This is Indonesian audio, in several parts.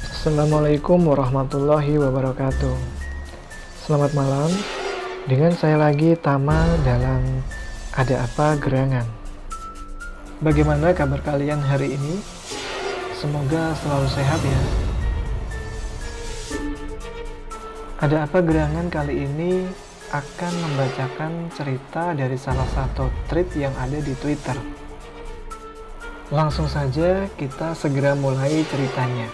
Assalamualaikum warahmatullahi wabarakatuh. Selamat malam. Dengan saya lagi Tama dalam Ada Apa Gerangan. Bagaimana kabar kalian hari ini? Semoga selalu sehat ya. Ada Apa Gerangan kali ini akan membacakan cerita dari salah satu thread yang ada di Twitter. Langsung saja kita segera mulai ceritanya.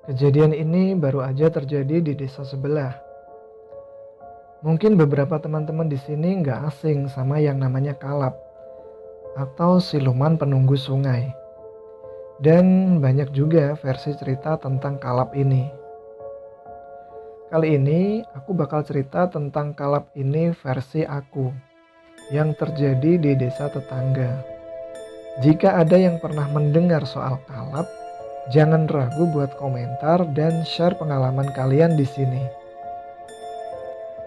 Kejadian ini baru aja terjadi di desa sebelah. Mungkin beberapa teman-teman di sini nggak asing sama yang namanya kalap atau siluman penunggu sungai. Dan banyak juga versi cerita tentang kalap ini. Kali ini aku bakal cerita tentang kalap ini versi aku yang terjadi di desa tetangga. Jika ada yang pernah mendengar soal kalap, jangan ragu buat komentar dan share pengalaman kalian di sini.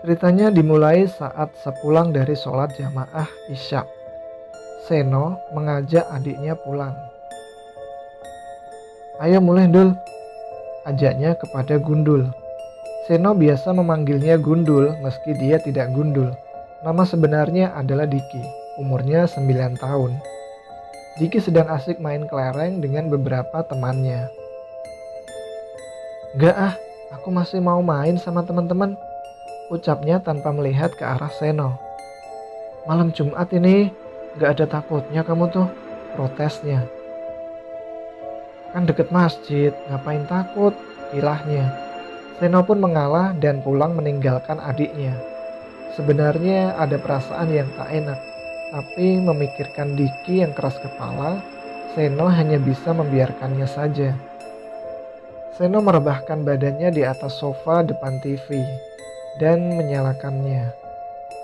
Ceritanya dimulai saat sepulang dari sholat jamaah Isya. Seno mengajak adiknya pulang. Ayo mulai Dul, ajaknya kepada Gundul. Seno biasa memanggilnya Gundul meski dia tidak gundul. Nama sebenarnya adalah Diki, umurnya 9 tahun. Diki sedang asik main kelereng dengan beberapa temannya. Gak ah, aku masih mau main sama teman-teman, ucapnya tanpa melihat ke arah Seno. Malam Jumat ini gak ada takutnya kamu tuh, protesnya. Kan deket masjid, ngapain takut, ilahnya. Seno pun mengalah dan pulang meninggalkan adiknya. Sebenarnya ada perasaan yang tak enak. Tapi memikirkan Diki yang keras kepala, Seno hanya bisa membiarkannya saja. Seno merebahkan badannya di atas sofa depan TV dan menyalakannya.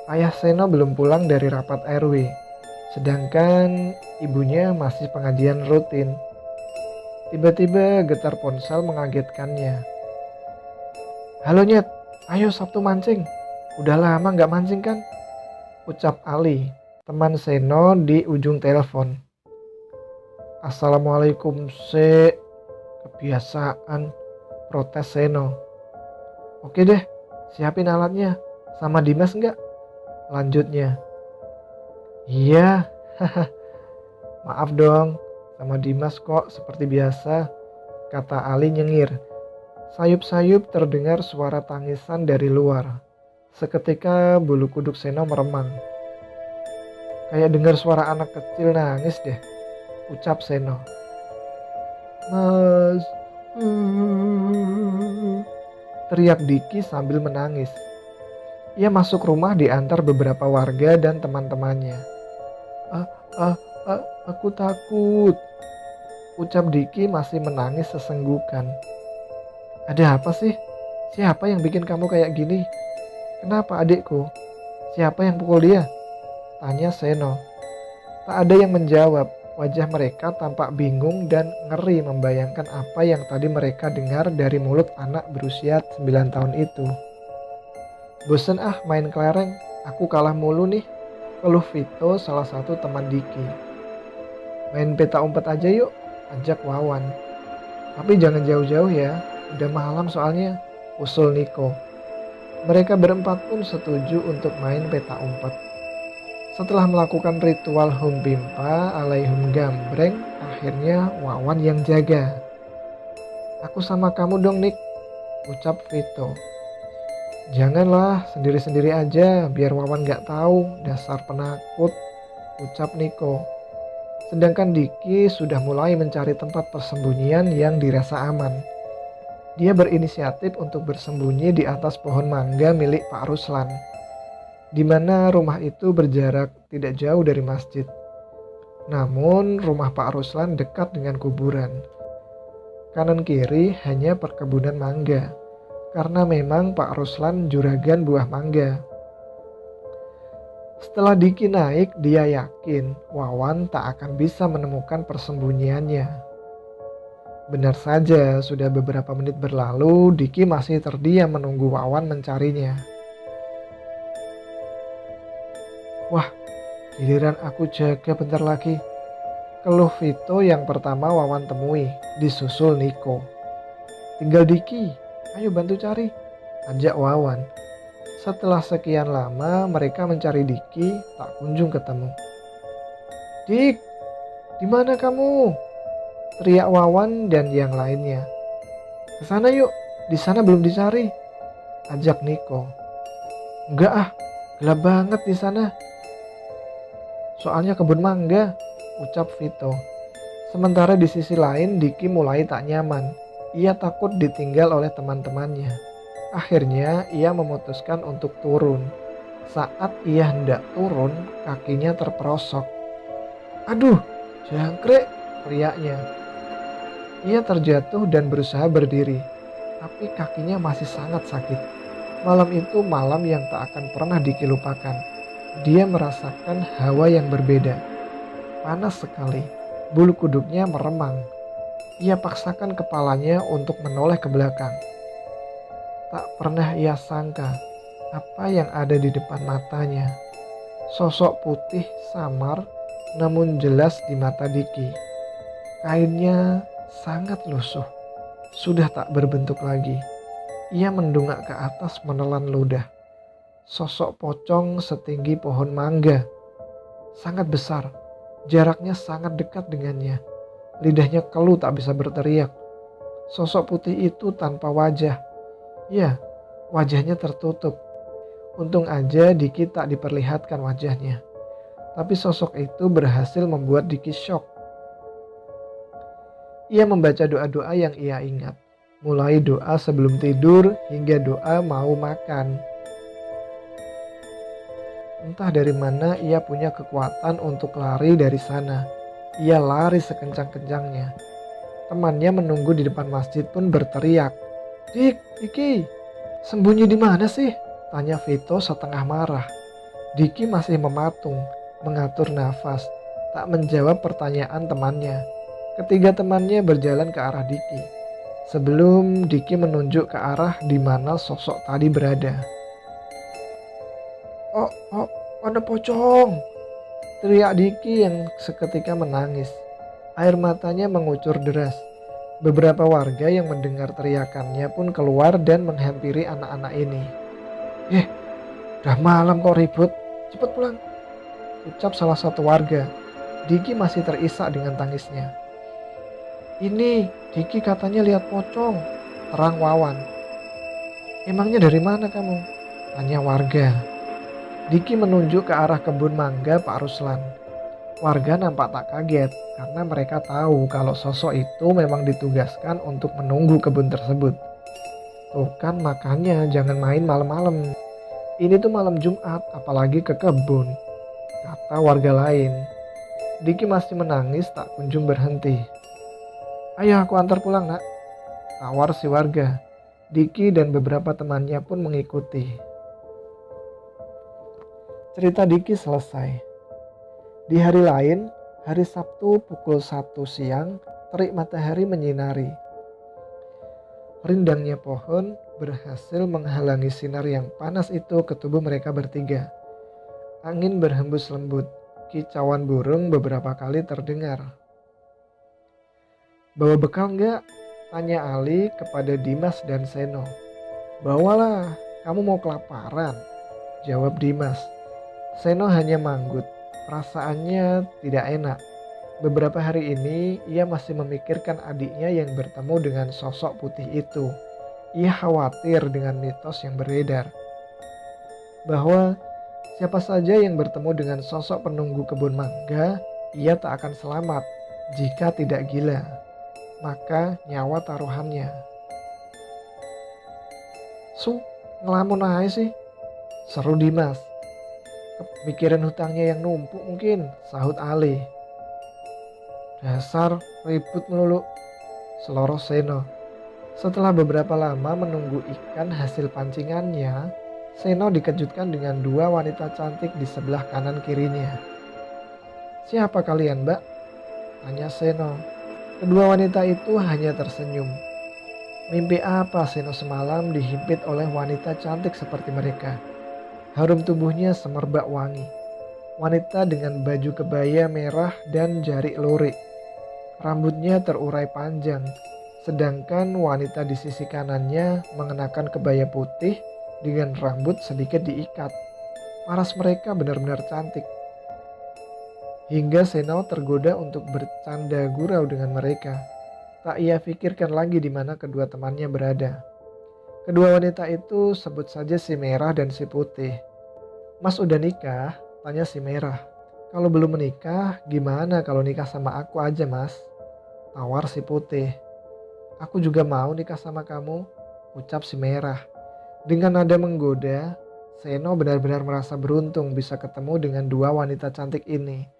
Ayah Seno belum pulang dari rapat RW, sedangkan ibunya masih pengajian rutin. Tiba-tiba getar ponsel mengagetkannya. Halo Nyet, ayo Sabtu mancing. Udah lama gak mancing kan? Ucap Ali, teman Seno di ujung telepon. Assalamualaikum kebiasaan, protes Seno. Oke deh, siapin alatnya, sama Dimas enggak? Lanjutnya. Iya, maaf dong, sama Dimas kok seperti biasa, kata Ali nyengir. Sayup-sayup terdengar suara tangisan dari luar. Seketika bulu kuduk Seno meremang. Kayak dengar suara anak kecil nangis deh, ucap Seno. Mas, teriak Diki sambil menangis. Ia masuk rumah diantar beberapa warga dan teman-temannya. Aku takut, ucap Diki masih menangis sesenggukan. Ada apa sih? Siapa yang bikin kamu kayak gini? Kenapa adikku? Siapa yang pukul dia? Tanya Seno. Tak ada yang menjawab. Wajah mereka tampak bingung dan ngeri membayangkan apa yang tadi mereka dengar dari mulut anak berusia 9 tahun itu. Bosen ah main kelereng, aku kalah mulu nih, keluh Vito, salah satu teman Diki. Main peta umpet aja yuk, ajak Wawan. Tapi jangan jauh-jauh ya, udah malam soalnya, usul Niko. Mereka berempat pun setuju untuk main peta umpet. Setelah melakukan ritual hum pimpa alaihum gambreng, akhirnya Wawan yang jaga. Aku sama kamu dong Nik, ucap Vito. Janganlah, sendiri-sendiri aja biar Wawan gak tahu, dasar penakut, ucap Niko. Sedangkan Diki sudah mulai mencari tempat persembunyian yang dirasa aman. Dia berinisiatif untuk bersembunyi di atas pohon mangga milik Pak Ruslan, di mana rumah itu berjarak tidak jauh dari masjid. Namun rumah Pak Ruslan dekat dengan kuburan. Kanan kiri hanya perkebunan mangga, karena memang Pak Ruslan juragan buah mangga. Setelah Diki naik, dia yakin Wawan tak akan bisa menemukan persembunyiannya. Benar saja, sudah beberapa menit berlalu, Diki masih terdiam menunggu Wawan mencarinya. Wah, Giliran aku jaga bentar lagi. Keluh Vito yang pertama Wawan temui, disusul Niko. Tinggal Diki, ayo bantu cari, ajak Wawan. Setelah sekian lama mereka mencari Diki, tak kunjung ketemu. Dik, di mana kamu? Teriak Wawan dan yang lainnya. Kesana yuk, di sana belum dicari, ajak Niko. Enggak ah, gelap banget di sana. Soalnya kebun mangga, ucap Vito. Sementara di sisi lain Diki mulai tak nyaman. Ia takut ditinggal oleh teman-temannya. Akhirnya ia memutuskan untuk turun. Saat ia hendak turun, kakinya terperosok. Aduh, jangkrik, teriaknya. Ia terjatuh dan berusaha berdiri, tapi kakinya masih sangat sakit. Malam itu malam yang tak akan pernah Diki lupakan. Dia merasakan hawa yang berbeda. Panas sekali, bulu kuduknya meremang. Ia paksakan kepalanya untuk menoleh ke belakang. Tak pernah ia sangka apa yang ada di depan matanya. Sosok putih samar namun jelas di mata Diki. Kainnya sangat lusuh, sudah tak berbentuk lagi. Ia mendongak ke atas menelan ludah. Sosok pocong setinggi pohon mangga. Sangat besar, jaraknya sangat dekat dengannya. Lidahnya keluh tak bisa berteriak. Sosok putih itu tanpa wajah. Ya, wajahnya tertutup. Untung aja Diki tak diperlihatkan wajahnya. Tapi sosok itu berhasil membuat Diki syok. Ia membaca doa-doa yang ia ingat. Mulai doa sebelum tidur hingga doa mau makan. Entah dari mana ia punya kekuatan untuk lari dari sana. Ia lari sekencang-kencangnya. Temannya menunggu di depan masjid pun berteriak. Diki, sembunyi di mana sih? Tanya Vito setengah marah. Diki masih mematung, mengatur nafas, tak menjawab pertanyaan temannya. Ketiga temannya berjalan ke arah Diki. Sebelum Diki menunjuk ke arah di mana sosok tadi berada. Oh, ada pocong! Teriak Diki yang seketika menangis. Air matanya mengucur deras. Beberapa warga yang mendengar teriakannya pun keluar dan menghampiri anak-anak ini. Udah malam kok ribut, cepet pulang, ucap salah satu warga. Diki masih terisak dengan tangisnya. Ini, Diki katanya lihat pocong, terang Wawan. Emangnya dari mana kamu? Tanya warga. Diki menunjuk ke arah kebun mangga Pak Ruslan. Warga nampak tak kaget karena mereka tahu kalau sosok itu memang ditugaskan untuk menunggu kebun tersebut. Tuh kan makanya jangan main malam-malam. Ini tuh malam Jumat apalagi ke kebun, kata warga lain. Diki masih menangis tak kunjung berhenti. Ayo aku antar pulang nak, tawar si warga. Diki dan beberapa temannya pun mengikuti. Cerita Diki selesai. Di hari lain, hari Sabtu pukul 1 siang, terik matahari menyinari. Rindangnya pohon berhasil menghalangi sinar yang panas itu ke tubuh mereka bertiga. Angin berhembus lembut, kicauan burung beberapa kali terdengar. Bawa bekal enggak? Tanya Ali kepada Dimas dan Seno. Bawalah, kamu mau kelaparan, jawab Dimas. Seno hanya manggut, perasaannya tidak enak. Beberapa hari ini ia masih memikirkan adiknya yang bertemu dengan sosok putih itu. Ia khawatir dengan mitos yang beredar, bahwa siapa saja yang bertemu dengan sosok penunggu kebun mangga, ia tak akan selamat jika tidak gila. Maka nyawa taruhannya. Ngelamun aja sih, seru Dimas. Kepikiran hutangnya yang numpuk mungkin, sahut Ali. Dasar ribut melulu, seloroh Seno. Setelah beberapa lama menunggu ikan hasil pancingannya, Seno dikejutkan dengan dua wanita cantik di sebelah kanan kirinya. Siapa kalian, Mbak? Tanya Seno. Kedua wanita itu hanya tersenyum. Mimpi apa Seno semalam dihimpit oleh wanita cantik seperti mereka? Harum tubuhnya semerbak wangi. Wanita dengan baju kebaya merah dan jari lurik. Rambutnya terurai panjang, sedangkan wanita di sisi kanannya mengenakan kebaya putih dengan rambut sedikit diikat. Paras mereka benar-benar cantik. Hingga Seno tergoda untuk bercanda gurau dengan mereka. Tak ia pikirkan lagi di mana kedua temannya berada. Kedua wanita itu sebut saja si merah dan si putih. "Mas udah nikah?" tanya si merah. "Kalau belum menikah, gimana kalau nikah sama aku aja mas?" tawar si putih. "Aku juga mau nikah sama kamu," ucap si merah. Dengan nada menggoda, Seno benar-benar merasa beruntung bisa ketemu dengan dua wanita cantik ini.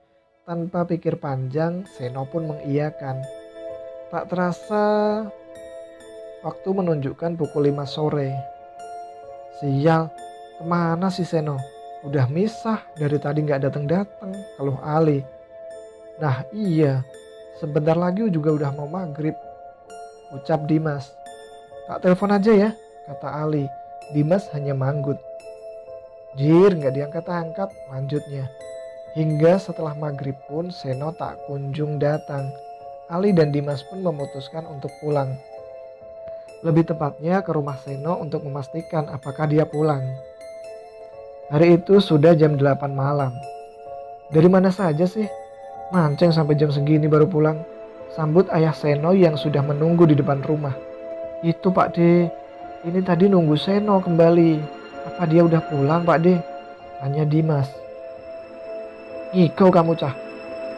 Tanpa pikir panjang, Seno pun mengiyakan. Tak terasa, waktu menunjukkan pukul 5 sore. "Sial, kemana sih Seno? Udah misah, dari tadi gak datang-datang," keluh Ali. "Nah iya, sebentar lagi juga udah mau maghrib," ucap Dimas. "Tak telepon aja ya," kata Ali. Dimas hanya manggut. "Jir, gak diangkat-angkat," lanjutnya. Hingga setelah maghrib pun Seno tak kunjung datang. Ali dan Dimas pun memutuskan untuk pulang. Lebih tepatnya ke rumah Seno untuk memastikan apakah dia pulang. Hari itu sudah jam 8 malam. "Dari mana saja sih? Mancing sampai jam segini baru pulang," sambut ayah Seno yang sudah menunggu di depan rumah. "Itu Pak De, ini tadi nunggu Seno kembali. Apa dia udah pulang Pak De?" tanya Dimas. "Ngikau kamu cah,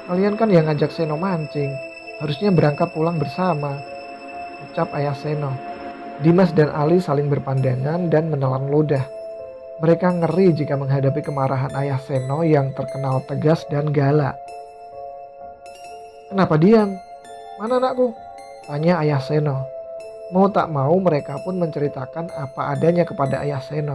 kalian kan yang ngajak Seno mancing, harusnya berangkat pulang bersama," ucap ayah Seno. Dimas dan Ali saling berpandangan dan menelan ludah. Mereka ngeri jika menghadapi kemarahan ayah Seno yang terkenal tegas dan galak. "Kenapa diam? Mana anakku?" tanya ayah Seno. Mau tak mau mereka pun menceritakan apa adanya kepada ayah Seno.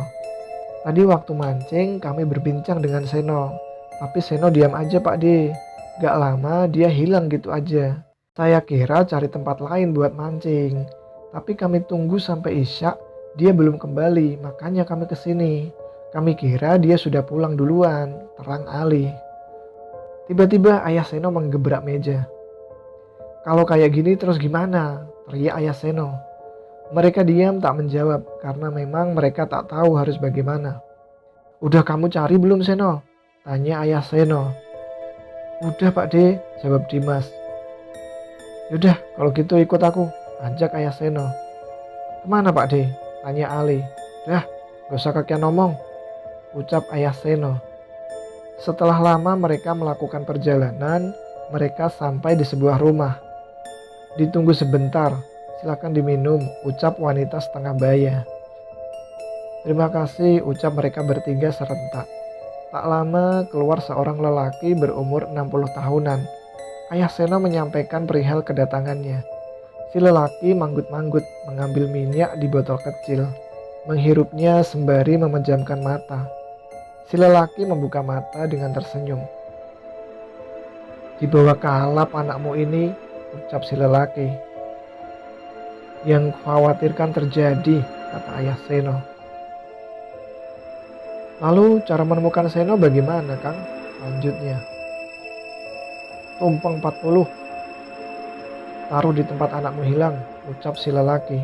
"Tadi waktu mancing kami berbincang dengan Seno, tapi Seno diam aja Pak De. Gak lama dia hilang gitu aja. Saya kira cari tempat lain buat mancing, tapi kami tunggu sampai isya, dia belum kembali, makanya kami kesini. Kami kira dia sudah pulang duluan," terang Ali. Tiba-tiba ayah Seno menggebrak meja. "Kalau kayak gini terus gimana?" teriak ayah Seno. Mereka diam tak menjawab karena memang mereka tak tahu harus bagaimana. "Udah kamu cari belum Seno?" tanya ayah Seno. "Udah Pak De," jawab Dimas. "Yaudah kalau gitu ikut aku," ajak ayah Seno. "Kemana Pak De?" tanya Ali. "Dah, gak usah kakean ngomong," ucap ayah Seno. Setelah lama mereka melakukan perjalanan, mereka sampai di sebuah rumah. "Ditunggu sebentar, silakan diminum," ucap wanita setengah baya. "Terima kasih," ucap mereka bertiga serentak. Tak lama keluar seorang lelaki berumur 60 tahunan. Ayah Seno menyampaikan perihal kedatangannya. Si lelaki manggut-manggut mengambil minyak di botol kecil, menghirupnya sembari memejamkan mata. Si lelaki membuka mata dengan tersenyum. "Dibawa kalap anakmu ini," ucap si lelaki. "Yang khawatirkan terjadi," kata ayah Seno. "Lalu cara menemukan Seno bagaimana Kang?" lanjutnya. "Tumpeng 40. Taruh di tempat anakmu hilang," ucap si lelaki.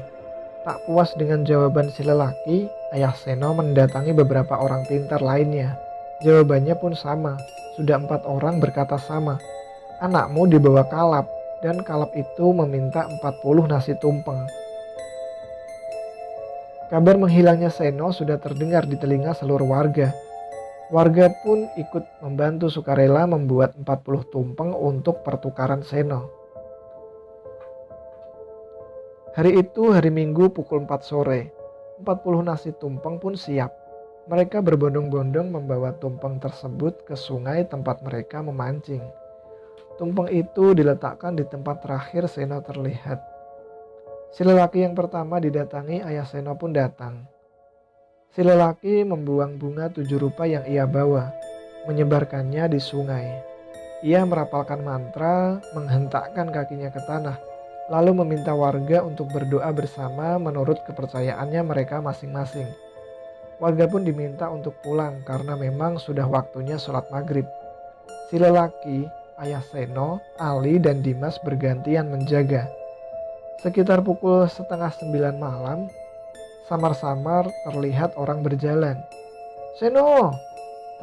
Tak puas dengan jawaban si lelaki, ayah Seno mendatangi beberapa orang pintar lainnya. Jawabannya pun sama, sudah 4 orang berkata sama. "Anakmu dibawa kalap," dan kalap itu meminta 40 nasi tumpeng. Kabar menghilangnya Seno sudah terdengar di telinga seluruh warga. Warga pun ikut membantu sukarela membuat 40 tumpeng untuk pertukaran Seno. Hari itu hari Minggu pukul 4 sore. 40 nasi tumpeng pun siap. Mereka berbondong-bondong membawa tumpeng tersebut ke sungai tempat mereka memancing. Tumpeng itu diletakkan di tempat terakhir Seno terlihat. Si lelaki yang pertama didatangi ayah Seno pun datang. Si lelaki membuang bunga 7 rupa yang ia bawa, menyebarkannya di sungai. Ia merapalkan mantra, menghentakkan kakinya ke tanah, lalu meminta warga untuk berdoa bersama menurut kepercayaannya mereka masing-masing. Warga pun diminta untuk pulang karena memang sudah waktunya sholat maghrib. Si lelaki, ayah Seno, Ali, dan Dimas bergantian menjaga. Sekitar pukul setengah 9 malam, samar-samar terlihat orang berjalan. "Seno!"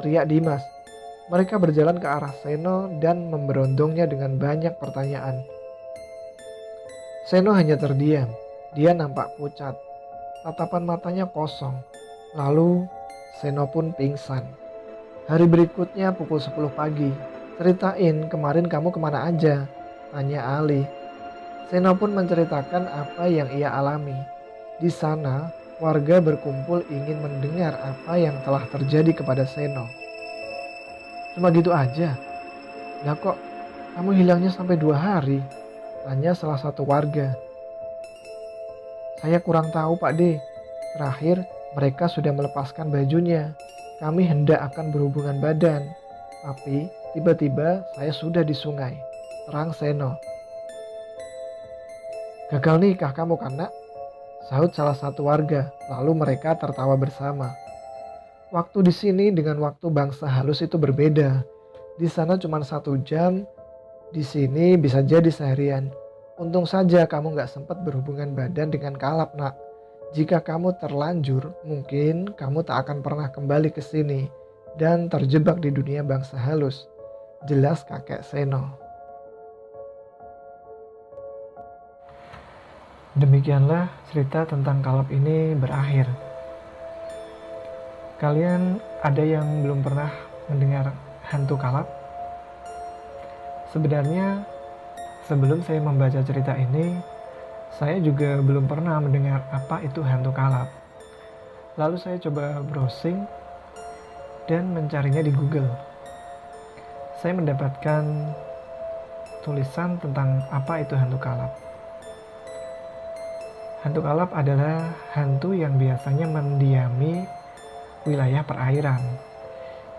teriak Dimas. Mereka berjalan ke arah Seno dan memberondongnya dengan banyak pertanyaan. Seno hanya terdiam. Dia nampak pucat. Tatapan matanya kosong. Lalu Seno pun pingsan. Hari berikutnya pukul 10 pagi. "Ceritain kemarin kamu kemana aja?" tanya Ali. Seno pun menceritakan apa yang ia alami. Di sana, warga berkumpul ingin mendengar apa yang telah terjadi kepada Seno. "Cuma gitu aja? Lah kok kamu hilangnya sampai 2 hari?" tanya salah satu warga. "Saya kurang tahu Pak D. Terakhir mereka sudah melepaskan bajunya. Kami hendak akan berhubungan badan. Tapi tiba-tiba saya sudah di sungai," terang Seno. "Gagal nikah kamu kan nak?" sahut salah satu warga. Lalu mereka tertawa bersama. Waktu di sini dengan waktu bangsa halus itu berbeda. Di sana cuma 1 jam, di sini bisa jadi seharian. Untung saja kamu gak sempat berhubungan badan dengan kalap nak. Jika kamu terlanjur, mungkin kamu tak akan pernah kembali ke sini dan terjebak di dunia bangsa halus. Jelas kakek Seno. Demikianlah cerita tentang kalap ini berakhir. Kalian ada yang belum pernah mendengar hantu kalap? Sebenarnya sebelum saya membaca cerita ini, saya juga belum pernah mendengar apa itu hantu kalap. Lalu saya coba browsing dan mencarinya di Google. Saya mendapatkan tulisan tentang apa itu hantu kalap. Hantu kalap adalah hantu yang biasanya mendiami wilayah perairan,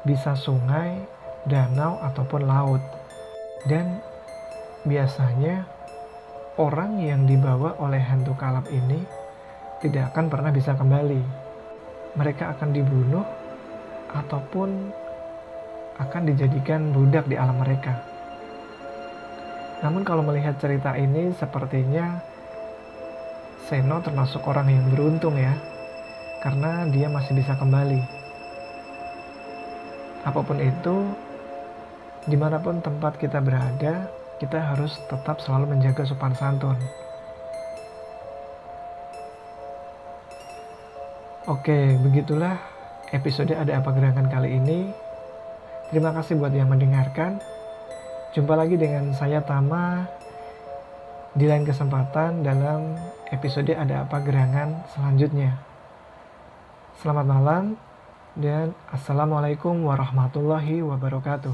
bisa sungai, danau, ataupun laut. Dan biasanya orang yang dibawa oleh hantu kalap ini tidak akan pernah bisa kembali. Mereka akan dibunuh ataupun akan dijadikan budak di alam mereka. Namun kalau melihat cerita ini sepertinya Seno termasuk orang yang beruntung ya, karena dia masih bisa kembali. Apapun itu, dimanapun tempat kita berada, kita harus tetap selalu menjaga sopan santun. Oke, begitulah episode Ada Apa Gerangan kali ini. Terima kasih buat yang mendengarkan. Jumpa lagi dengan saya Tama di lain kesempatan dalam episode Ada Apa Gerangan selanjutnya. Selamat malam dan assalamualaikum warahmatullahi wabarakatuh.